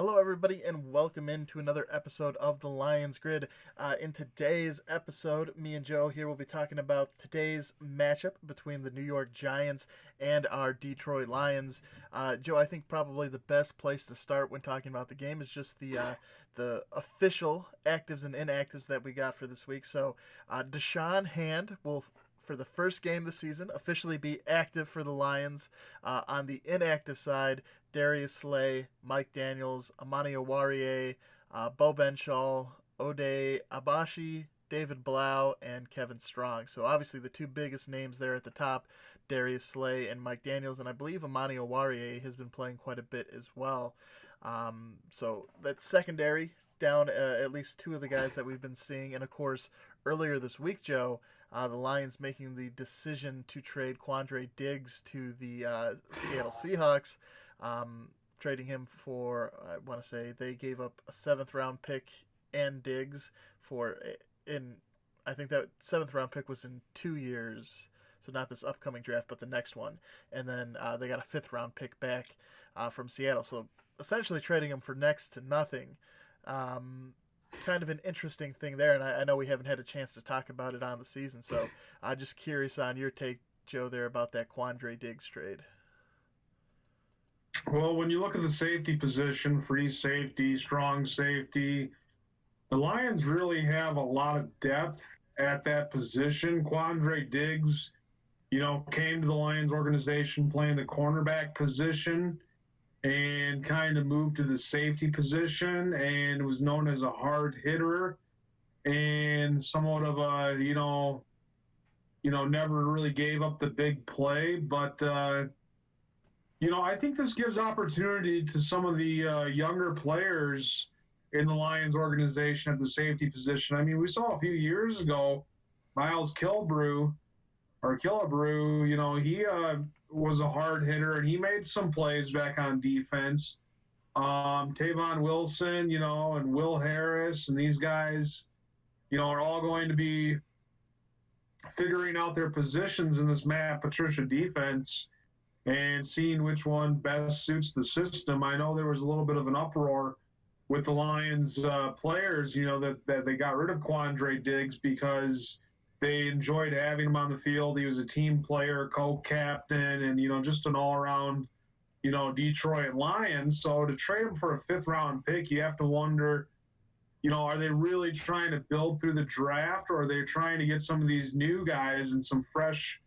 Hello, everybody, and welcome into another episode of the Lions Grid. In today's episode, me and Joe here will be talking about today's matchup between the New York Giants and our Detroit Lions. Joe, I think probably the best place to start when talking about the game is just the official actives and inactives that we got for this week. So, Deshaun Hand will, for the first game of the season, officially be active for the Lions. On the inactive side, Darius Slay, Mike Daniels, Amani Owarie, Bo Benchall, Ode Abashi, David Blau, and Kevin Strong. So obviously the two biggest names there at the top, Darius Slay and Mike Daniels, and I believe Amani Owarie has been playing quite a bit as well. So that's secondary down at least two of the guys that we've been seeing, and of course earlier this week, Joe, the Lions making the decision to trade Quandre Diggs to the Seattle Seahawks, trading him for, I want to say, they gave up a seventh round pick and Diggs for, I think that seventh round pick was in 2 years. So not this upcoming draft, but the next one. And then they got a fifth round pick back from Seattle. So essentially trading him for next to nothing. Kind of an interesting thing there, and I know we haven't had a chance to talk about it on the season, so I'm just curious on your take, Joe, there about that Quandre Diggs trade. Well, when you look at the safety position, free safety, strong safety, the Lions really have a lot of depth at that position. Quandre Diggs, came to the Lions organization playing the cornerback position and kind of moved to the safety position and was known as a hard hitter and somewhat of a, never really gave up the big play. But I think this gives opportunity to some of the younger players in the Lions organization at the safety position. I mean, we saw a few years ago Miles Killebrew, he was a hard hitter and he made some plays back on defense. Tavon Wilson, and Will Harris and these guys, are all going to be figuring out their positions in this Matt Patricia defense and seeing which one best suits the system. I know there was a little bit of an uproar with the Lions players, that they got rid of Quandre Diggs because they enjoyed having him on the field. He was a team player, co-captain, and, just an all-around, Detroit Lions. So to trade him for a fifth-round pick, you have to wonder, are they really trying to build through the draft, or are they trying to get some of these new guys and some fresh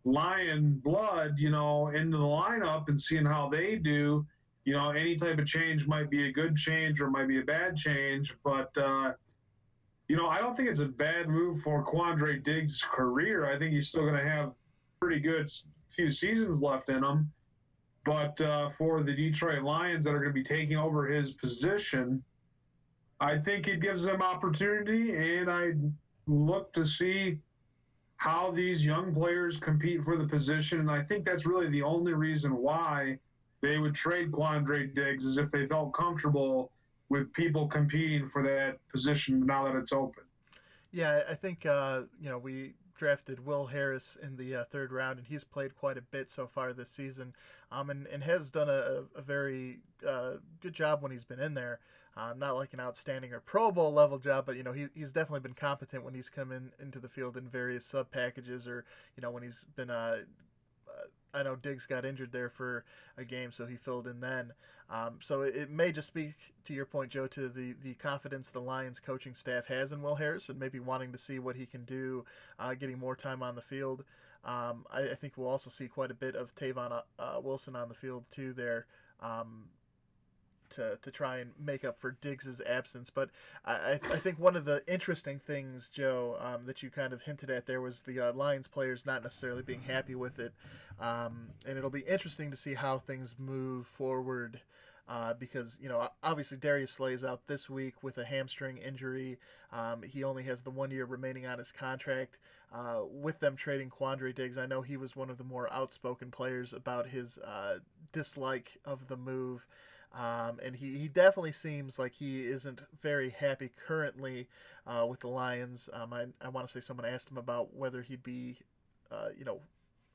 Lion blood, into the lineup and seeing how they do? Any type of change might be a good change or might be a bad change, but I don't think it's a bad move for Quandre Diggs' career. I think he's still going to have pretty good few seasons left in him. But for the Detroit Lions that are going to be taking over his position, I think it gives them opportunity, and I look to see how these young players compete for the position. And I think that's really the only reason why they would trade Quandre Diggs, is if they felt comfortable with people competing for that position now that it's open. Yeah, I think we drafted Will Harris in the third round, and he's played quite a bit so far this season, and has done a very good job when he's been in there. Not like an outstanding or Pro Bowl level job, but he's definitely been competent when he's come into the field in various sub packages, or when he's been I know Diggs got injured there for a game, so he filled in then. So it may just speak to your point, Joe, to the confidence the Lions coaching staff has in Will Harris and maybe wanting to see what he can do, getting more time on the field. I think we'll also see quite a bit of Tavon Wilson on the field too there. To try and make up for Diggs' absence. But I think one of the interesting things, Joe, that you kind of hinted at there was the Lions players not necessarily being happy with it. And it'll be interesting to see how things move forward. Because, obviously Darius Slay's out this week with a hamstring injury. He only has the 1 year remaining on his contract. With them trading Quandre Diggs, I know he was one of the more outspoken players about his dislike of the move. And he definitely seems like he isn't very happy currently with the Lions. I want to say someone asked him about whether he'd be,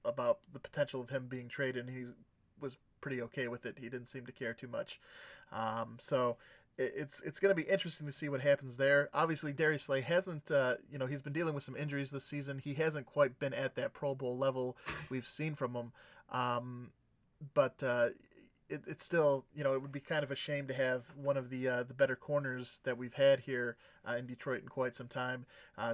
about the potential of him being traded, and he was pretty okay with it. He didn't seem to care too much. So it's going to be interesting to see what happens there. Obviously, Darius Slay hasn't, he's been dealing with some injuries this season. He hasn't quite been at that Pro Bowl level we've seen from him. But it's still, it would be kind of a shame to have one of the better corners that we've had here in Detroit in quite some time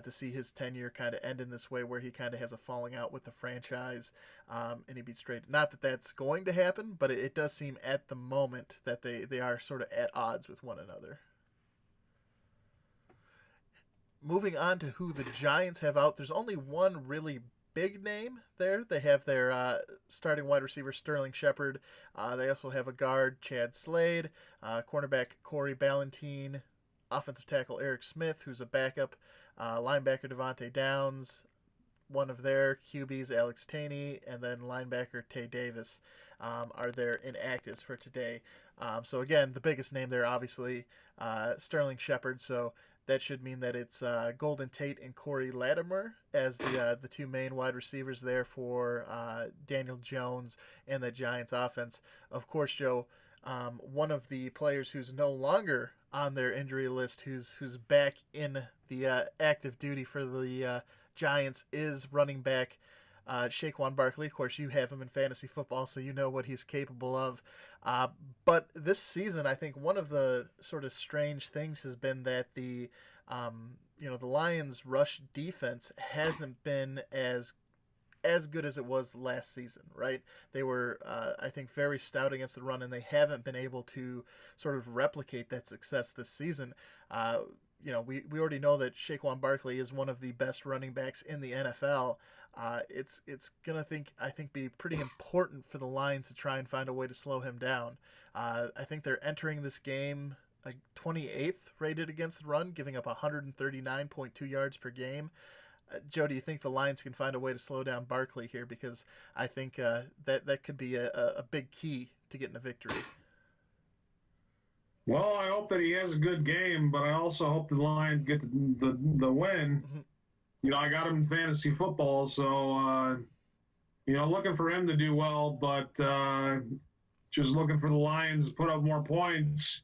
to see his tenure kind of end in this way, where he kind of has a falling out with the franchise, and he beats straight. Not that that's going to happen, but it does seem at the moment that they are sort of at odds with one another. Moving on to who the Giants have out, there's only one really big name there. They have their starting wide receiver Sterling Shepard. They also have a guard, Chad Slade, cornerback Corey Ballentine, offensive tackle Eric Smith, who's a backup, linebacker Devontae Downs, one of their QBs, Alex Taney, and then linebacker Tay Davis are their inactives for today. So again, the biggest name there, obviously, Sterling Shepard. So that should mean that it's Golden Tate and Corey Latimer as the two main wide receivers there for Daniel Jones and the Giants offense. Of course, Joe, one of the players who's no longer on their injury list, who's back in the active duty for the Giants, is running back Saquon Barkley. Of course, you have him in fantasy football, so you know what he's capable of. But this season, I think one of the sort of strange things has been that the Lions' rush defense hasn't been as good as it was last season, right? They were, I think, very stout against the run, and they haven't been able to sort of replicate that success this season. We already know that Saquon Barkley is one of the best running backs in the NFL. It's gonna be pretty important for the Lions to try and find a way to slow him down. I think they're entering this game like 28th rated against the run, giving up 139.2 yards per game. Joe, do you think the Lions can find a way to slow down Barkley here? Because I think that could be a big key to getting a victory. Well, I hope that he has a good game, but I also hope the Lions get the win. Mm-hmm. I got him in fantasy football, so looking for him to do well, but just looking for the Lions to put up more points.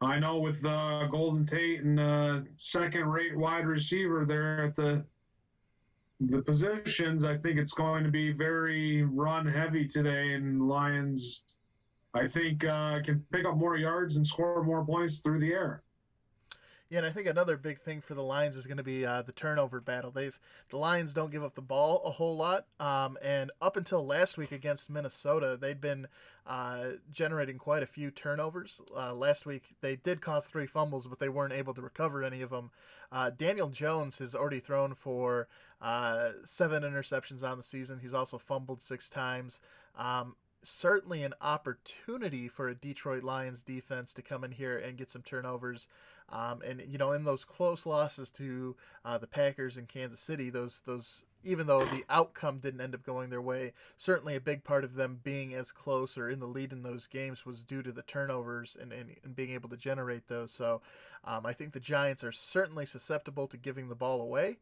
I know with Golden Tate and second-rate wide receiver there at the positions, I think it's going to be very run-heavy today, and Lions, I think, can pick up more yards and score more points through the air. Yeah, and I think another big thing for the Lions is going to be the turnover battle. The Lions don't give up the ball a whole lot, and up until last week against Minnesota, they'd been generating quite a few turnovers. Last week, they did cause 3 fumbles, but they weren't able to recover any of them. Daniel Jones has already thrown for 7 interceptions on the season. He's also fumbled 6 times. Certainly an opportunity for a Detroit Lions defense to come in here and get some turnovers. And in those close losses to the Packers and Kansas City, those even though the outcome didn't end up going their way, certainly a big part of them being as close or in the lead in those games was due to the turnovers and being able to generate those. So I think the Giants are certainly susceptible to giving the ball away.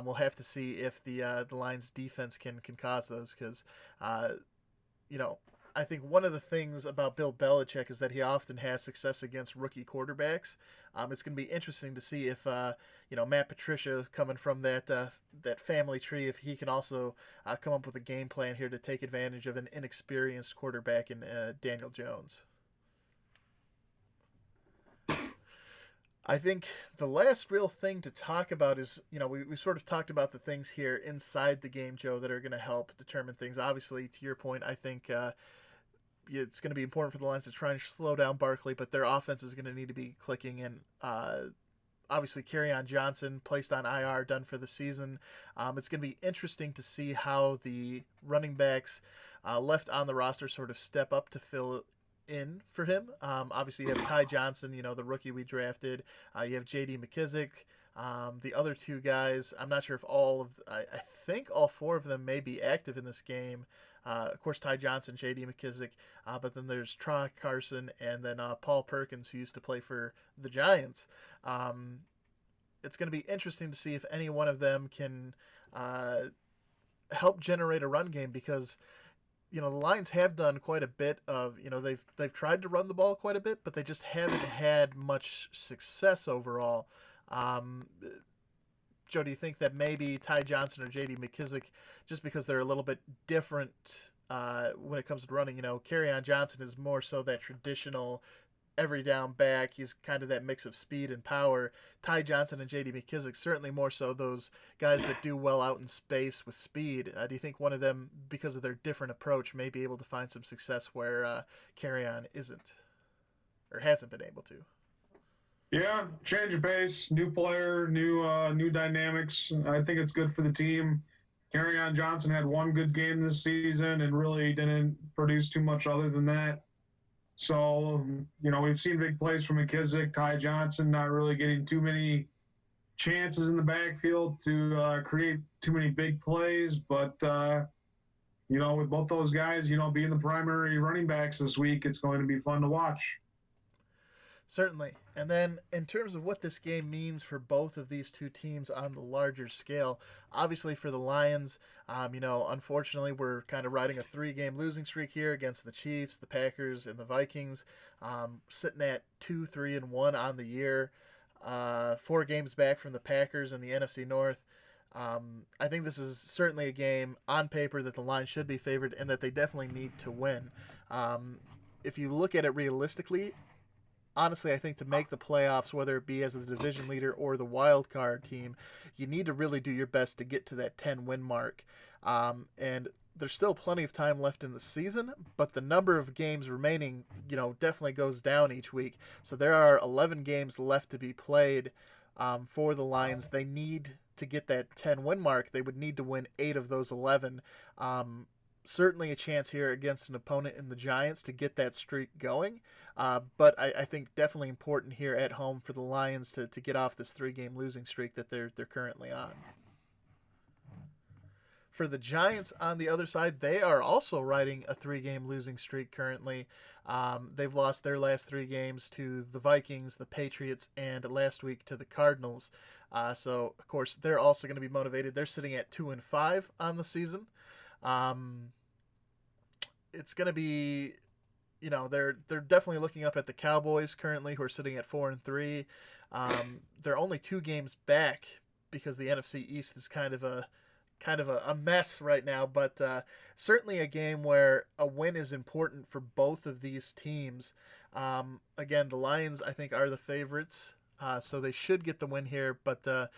We'll have to see if the Lions defense can cause those, because I think one of the things about Bill Belichick is that he often has success against rookie quarterbacks. It's going to be interesting to see if Matt Patricia, coming from that family tree, if he can also come up with a game plan here to take advantage of an inexperienced quarterback in Daniel Jones. I think the last real thing to talk about is, we sort of talked about the things here inside the game, Joe, that are going to help determine things. Obviously, to your point, I think it's going to be important for the Lions to try and slow down Barkley, but their offense is going to need to be clicking. And obviously, Kerryon Johnson placed on IR, done for the season. It's going to be interesting to see how the running backs left on the roster sort of step up to fill in for him. Obviously, you have Ty Johnson, the rookie we drafted. You have J.D. McKissick. The other 2 guys, I'm not sure if I think all 4 of them may be active in this game. Of course, Ty Johnson, J.D. McKissick, but then there's Troy Carson and then Paul Perkins, who used to play for the Giants. It's going to be interesting to see if any one of them can help generate a run game, because the Lions have done quite a bit of, they've tried to run the ball quite a bit, but they just haven't had much success overall. Um, Joe, do you think that maybe Ty Johnson or J.D. McKissick, just because they're a little bit different when it comes to running, Kerryon Johnson is more so that traditional every down back. He's kind of that mix of speed and power. Ty Johnson and J.D. McKissick certainly more so those guys that do well out in space with speed. Do you think one of them, because of their different approach, may be able to find some success where Kerryon isn't or hasn't been able to? Yeah, change of pace, new player, new dynamics. I think it's good for the team. On Johnson had one good game this season and really didn't produce too much other than that. So, we've seen big plays from McKissick, Ty Johnson, not really getting too many chances in the backfield to create too many big plays. But, with both those guys, being the primary running backs this week, it's going to be fun to watch. Certainly. And then in terms of what this game means for both of these two teams on the larger scale, obviously for the Lions, unfortunately we're kind of riding a 3-game losing streak here against the Chiefs, the Packers, and the Vikings, sitting at 2-3-1 on the year, 4 games back from the Packers in the NFC North. I think this is certainly a game on paper that the Lions should be favored and that they definitely need to win. If you look at it realistically, honestly, I think to make the playoffs, whether it be as the division leader or the wild card team, you need to really do your best to get to that 10-win mark. And there's still plenty of time left in the season, but the number of games remaining, definitely goes down each week. So there are 11 games left to be played for the Lions. They need to get that 10-win mark. They would need to win 8 of those 11. Certainly a chance here against an opponent in the Giants to get that streak going. But I think definitely important here at home for the Lions to get off this 3-game losing streak that they're currently on. For the Giants on the other side, they are also riding a 3-game losing streak currently. They've lost their last 3 games to the Vikings, the Patriots, and last week to the Cardinals. So, of course, they're also going to be motivated. They're sitting at 2-5 on the season. It's going to be, they're definitely looking up at the Cowboys currently, who are sitting at 4-3. They're only 2 games back because the NFC East is kind of a mess right now, but certainly a game where a win is important for both of these teams. Again, the Lions, I think, are the favorites, so they should get the win here, but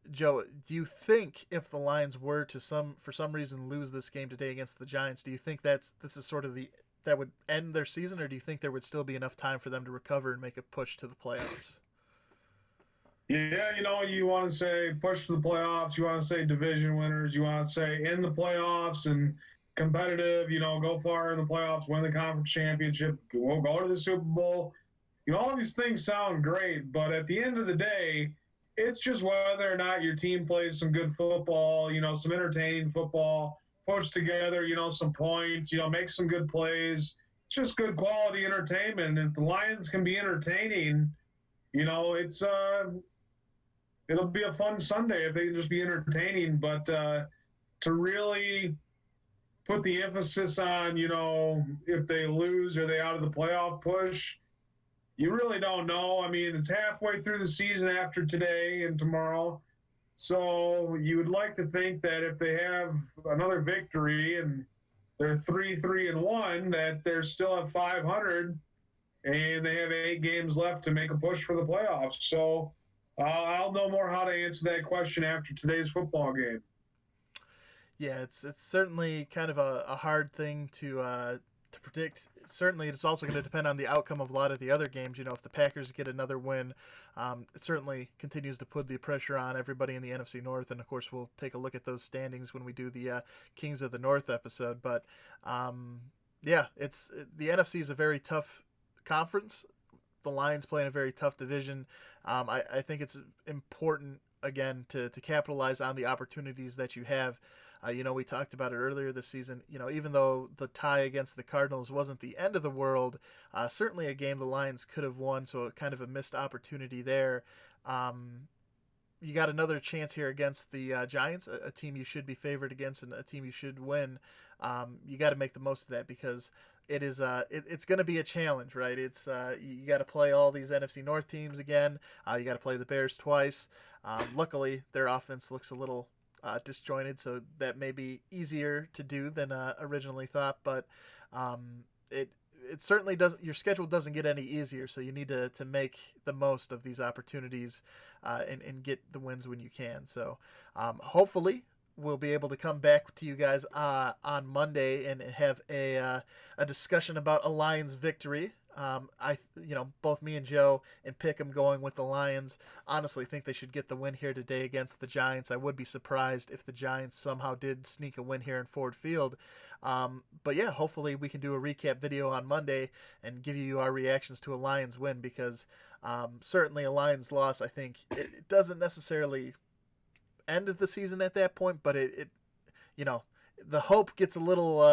Joe, do you think if the Lions were to for some reason lose this game today against the Giants, do you think this is sort of that would end their season, or do you think there would still be enough time for them to recover and make a push to the playoffs? Yeah, you want to say push to the playoffs, you want to say division winners, you want to say in the playoffs and competitive, go far in the playoffs, win the conference championship, go to the Super Bowl. All of these things sound great, but at the end of the day, it's just whether or not your team plays some good football, some entertaining football, puts together, some points, make some good plays. It's just good quality entertainment. And if the Lions can be entertaining, it'll be a fun Sunday if they can just be entertaining. But to really put the emphasis on, if they lose, are they out of the playoff push? You really don't know. I mean, it's halfway through the season after today and tomorrow. So you would like to think that if they have another victory and they're 3-1, that they're still at 500 and they have 8 games left to make a push for the playoffs. So I'll know more how to answer that question after today's football game. Yeah, it's certainly kind of a hard thing to predict. Certainly, it's also going to depend on the outcome of a lot of the other games. If the Packers get another win, it certainly continues to put the pressure on everybody in the NFC North. And, of course, we'll take a look at those standings when we do the Kings of the North episode. But, the NFC is a very tough conference. The Lions play in a very tough division. I think it's important, again, to capitalize on the opportunities that you have. We talked about it earlier this season. Even though the tie against the Cardinals wasn't the end of the world, certainly a game the Lions could have won, so kind of a missed opportunity there. you got another chance here against the Giants, a team you should be favored against and a team you should win. You got to make the most of that because it's going to be a challenge, right? It's you got to play all these NFC North teams again. You got to play the Bears twice. Luckily, their offense looks a little disjointed, so that may be easier to do than originally thought. But it it certainly doesn't. Your schedule doesn't get any easier, so you need to make the most of these opportunities and get the wins when you can. So hopefully we'll be able to come back to you guys on Monday and have a discussion about a Lions victory. Both me and Joe and Pick'em going with the Lions. Honestly, think they should get the win here today against the Giants. I would be surprised if the Giants somehow did sneak a win here in Ford Field. But yeah, hopefully we can do a recap video on Monday and give you our reactions to a Lions win because certainly a Lions loss, I think it doesn't necessarily end of the season at that point, but it the hope gets a little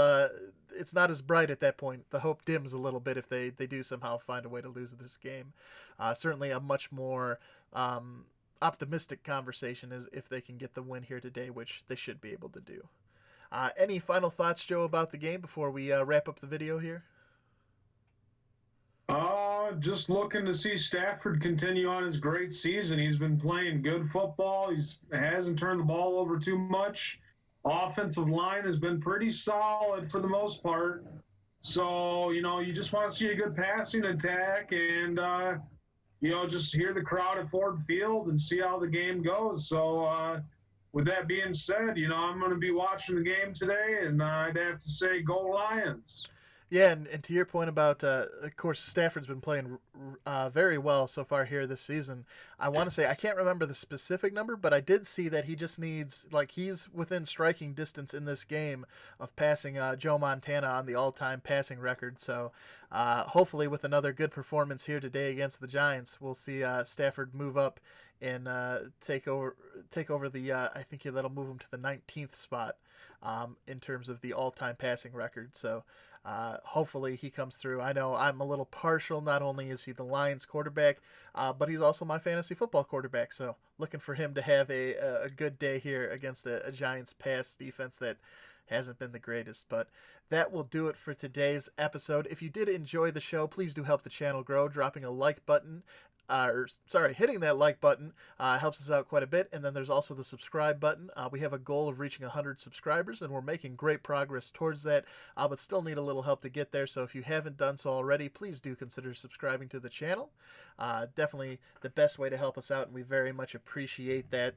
it's not as bright at that point. The hope dims a little bit if they do somehow find a way to lose this game. Certainly a much more optimistic conversation is if they can get the win here today, which they should be able to do. Any final thoughts, Joe, about the game before we wrap up the video here? Just looking to see Stafford continue on his great season. He's been playing good football. He hasn't turned the ball over too much. Offensive line has been pretty solid for the most part. So, you just want to see a good passing attack and, just hear the crowd at Ford Field and see how the game goes. So, with that being said, I'm going to be watching the game today, and I'd have to say go Lions. Yeah, and to your point about, of course, Stafford's been playing very well so far here this season. I want to say, I can't remember the specific number, but I did see that he just needs, he's within striking distance in this game of passing Joe Montana on the all-time passing record. So hopefully with another good performance here today against the Giants, we'll see Stafford move up and take over the, I think that'll move him to the 19th spot in terms of the all-time passing record. So hopefully he comes through. I know I'm a little partial. Not only is he the Lions quarterback, but he's also my fantasy football quarterback. So looking for him to have a good day here against a Giants pass defense that hasn't been the greatest. But that will do it for today's episode. If you did enjoy the show, please do help the channel grow. Dropping a like button. Hitting that like button helps us out quite a bit. And then there's also the subscribe button. We have a goal of reaching 100 subscribers, and we're making great progress towards that, but still need a little help to get there. So if you haven't done so already, please do consider subscribing to the channel. Definitely the best way to help us out, and we very much appreciate that.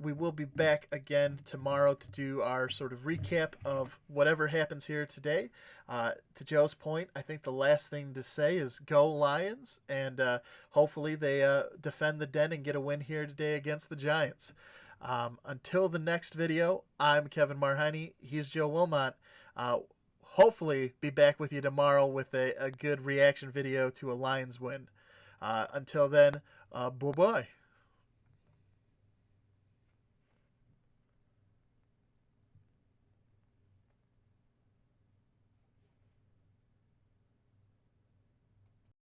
We will be back again tomorrow to do our sort of recap of whatever happens here today. To Joe's point, I think the last thing to say is go Lions, and hopefully they defend the den and get a win here today against the Giants. Until the next video, I'm Kevin Marheine. He's Joe Wilmot. Hopefully be back with you tomorrow with a good reaction video to a Lions win. Until then, bye-bye.